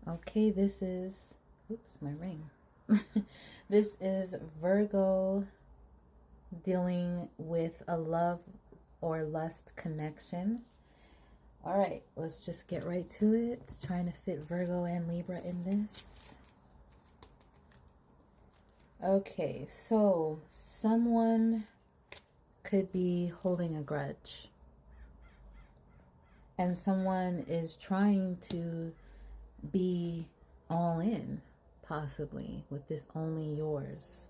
Okay, this is, oops, my ring. This is Virgo dealing with a love or lust connection. All right, let's just get right to it. Trying to fit Virgo and Libra in this. Okay, so someone could be holding a grudge, and someone is trying to be all in, possibly, with this only yours.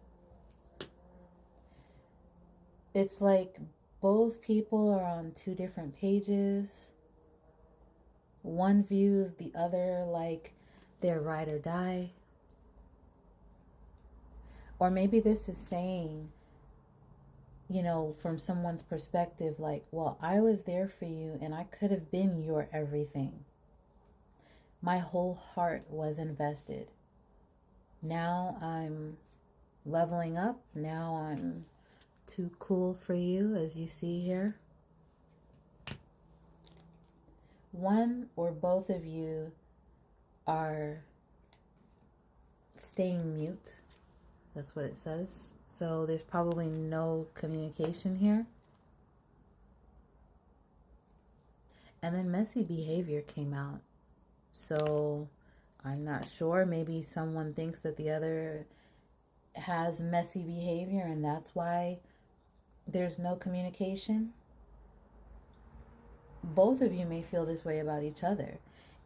It's like both people are on two different pages. One views the other like they're ride or die. Or maybe this is saying, from someone's perspective, like, well, I was there for you and I could have been your everything. My whole heart was invested. Now I'm leveling up. Now I'm too cool for you, as you see here. One or both of you are staying mute. That's what it says. So there's probably no communication here. And then messy behavior came out. So I'm not sure. Maybe someone thinks that the other has messy behavior and that's why there's no communication. Both of you may feel this way about each other,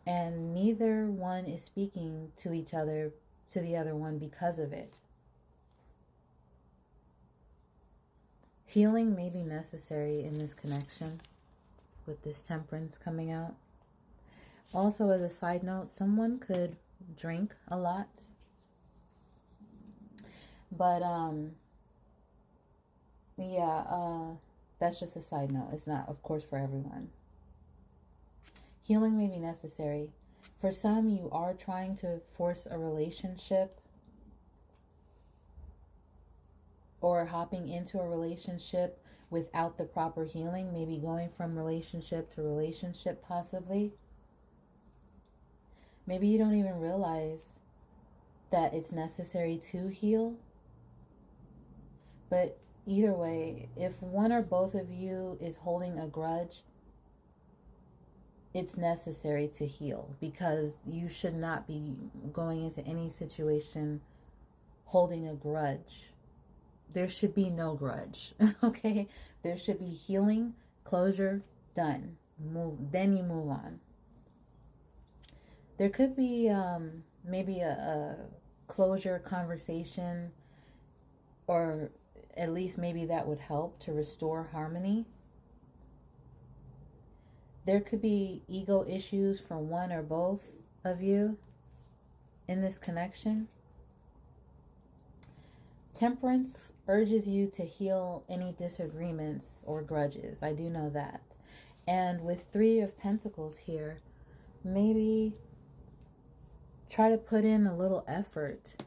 and neither one is speaking to each other, to the other one, because of it. Healing may be necessary in this connection with this Temperance coming out. Also, as a side note, someone could drink a lot. But, that's just a side note. It's not, of course, for everyone. Healing may be necessary. For some, you are trying to force a relationship or hopping into a relationship without the proper healing, maybe going from relationship to relationship possibly. Maybe you don't even realize that it's necessary to heal. But either way, if one or both of you is holding a grudge, it's necessary to heal, because you should not be going into any situation holding a grudge. There should be no grudge. Okay, there should be healing, closure, done. Then you move on. There could be maybe a closure conversation, or at least maybe that would help to restore harmony. There could be ego issues for one or both of you in this connection. Temperance urges you to heal any disagreements or grudges. I do know that. And with Three of Pentacles here, maybe try to put in a little effort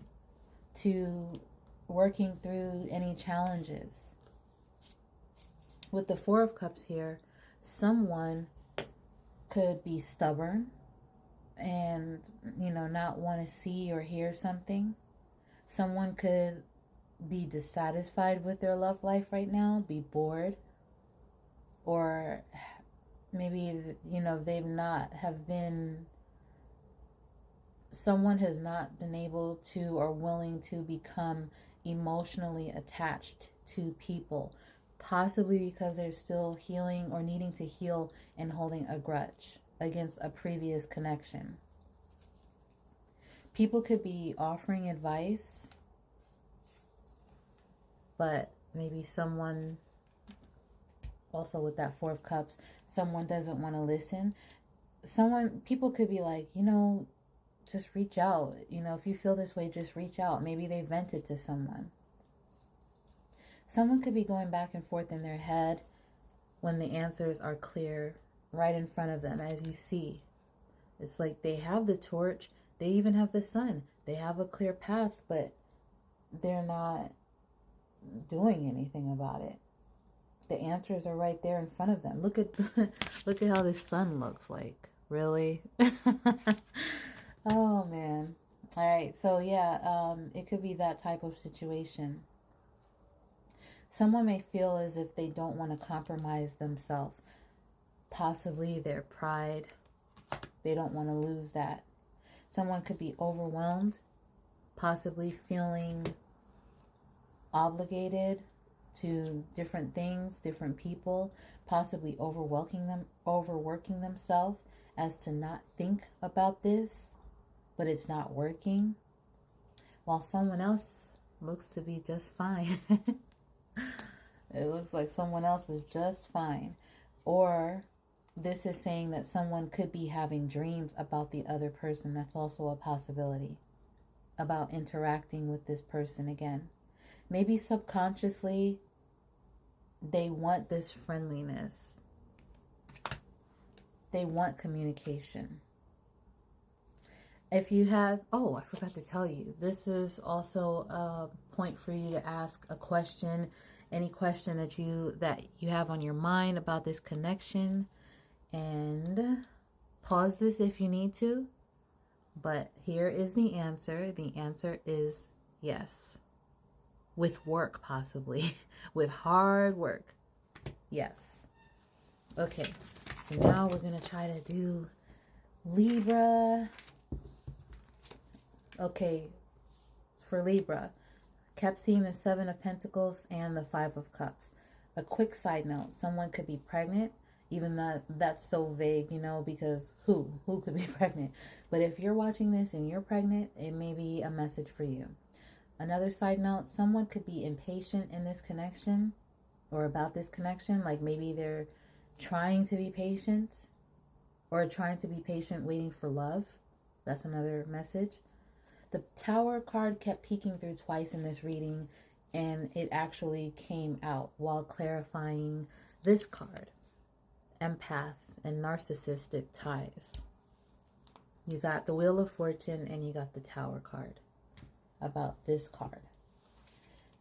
to working through any challenges. With the Four of Cups here, someone could be stubborn and, not want to see or hear something. Someone could be dissatisfied with their love life right now, be bored, or maybe, someone has not been able to or willing to become emotionally attached to people, possibly because they're still healing or needing to heal and holding a grudge against a previous connection. People could be offering advice, but maybe someone, also with that Four of Cups, someone doesn't want to listen. People could be like, just reach out. If you feel this way, just reach out. Maybe they vented to someone. Someone could be going back and forth in their head when the answers are clear right in front of them, as you see. It's like they have the torch. They even have the sun. They have a clear path, but they're not doing anything about it. The answers are right there in front of them. Look at how the sun looks like. Really? Oh right. So yeah, it could be that type of situation. Someone may feel as if they don't want to compromise themselves, possibly their pride. They don't want to lose that. Someone could be overwhelmed, possibly feeling obligated to different things, different people, possibly overworking themselves as to not think about this, but it's not working, while someone else looks to be just fine. It looks like someone else is just fine. Or this is saying that someone could be having dreams about the other person. That's also a possibility, about interacting with this person again. Maybe subconsciously they want this friendliness. They want communication. If you have, oh, I forgot to tell you, this is also a point for you to ask a question, any question that you have on your mind about this connection, and pause this if you need to. But here is the answer. The answer is yes. With work, possibly. With hard work. Yes. Okay. So now we're going to try to do Libra. Okay. For Libra, kept seeing the Seven of Pentacles and the Five of Cups. A quick side note. Someone could be pregnant. Even that's so vague, you know, because who could be pregnant? But if you're watching this and you're pregnant, it may be a message for you. Another side note, someone could be impatient in this connection or about this connection. Like maybe they're trying to be patient or trying to be patient waiting for love. That's another message. The Tower card kept peeking through twice in this reading, and it actually came out while clarifying this card. Empath and narcissistic ties. You got the Wheel of Fortune and you got the Tower card about this card.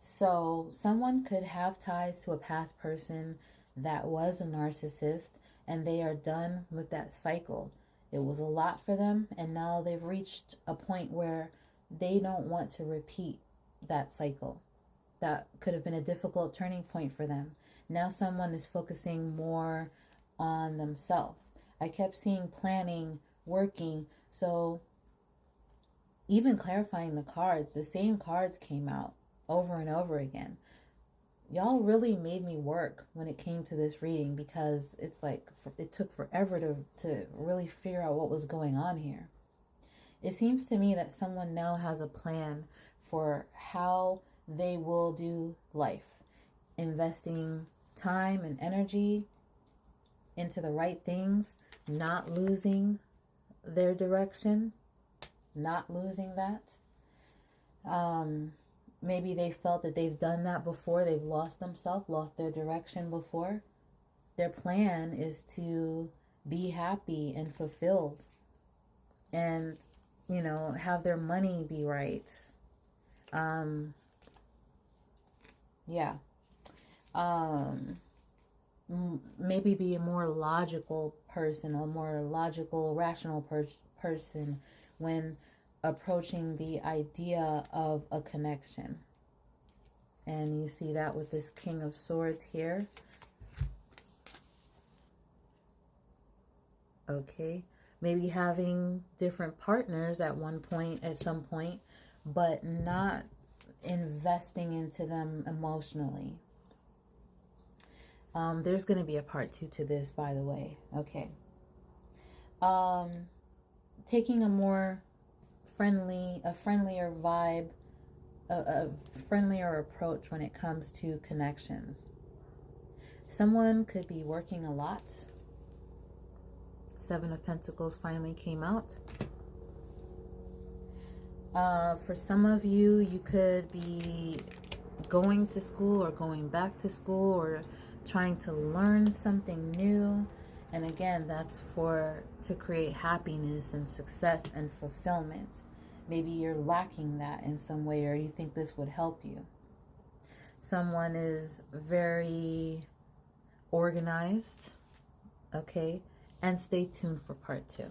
So someone could have ties to a past person that was a narcissist, and they are done with that cycle. It was a lot for them, and now they've reached a point where they don't want to repeat that cycle. That could have been a difficult turning point for them. Now someone is focusing more on themselves. I kept seeing planning, working, so even clarifying the cards, the same cards came out over and over again. Y'all really made me work when it came to this reading, because it's like it took forever to really figure out what was going on here. It seems to me that someone now has a plan for how they will do life, investing time and energy into the right things, not losing their direction, not losing that. Maybe they felt that they've done that before. They've lost themselves, lost their direction before. Their plan is to be happy and fulfilled and, you know, have their money be right. Yeah. Maybe be a more logical person, a more logical, rational person when approaching the idea of a connection. And you see that with this King of Swords here. Okay. Maybe having different partners at some point, but not investing into them emotionally. There's going to be a part 2 to this, by the way. Okay. Taking a more friendlier vibe, a friendlier approach when it comes to connections. Someone could be working a lot. Seven of Pentacles finally came out. For some of you, you could be going to school or going back to school or trying to learn something new. And again, that's to create happiness and success and fulfillment. Maybe you're lacking that in some way, or you think this would help you. Someone is very organized. Okay. And stay tuned for part 2.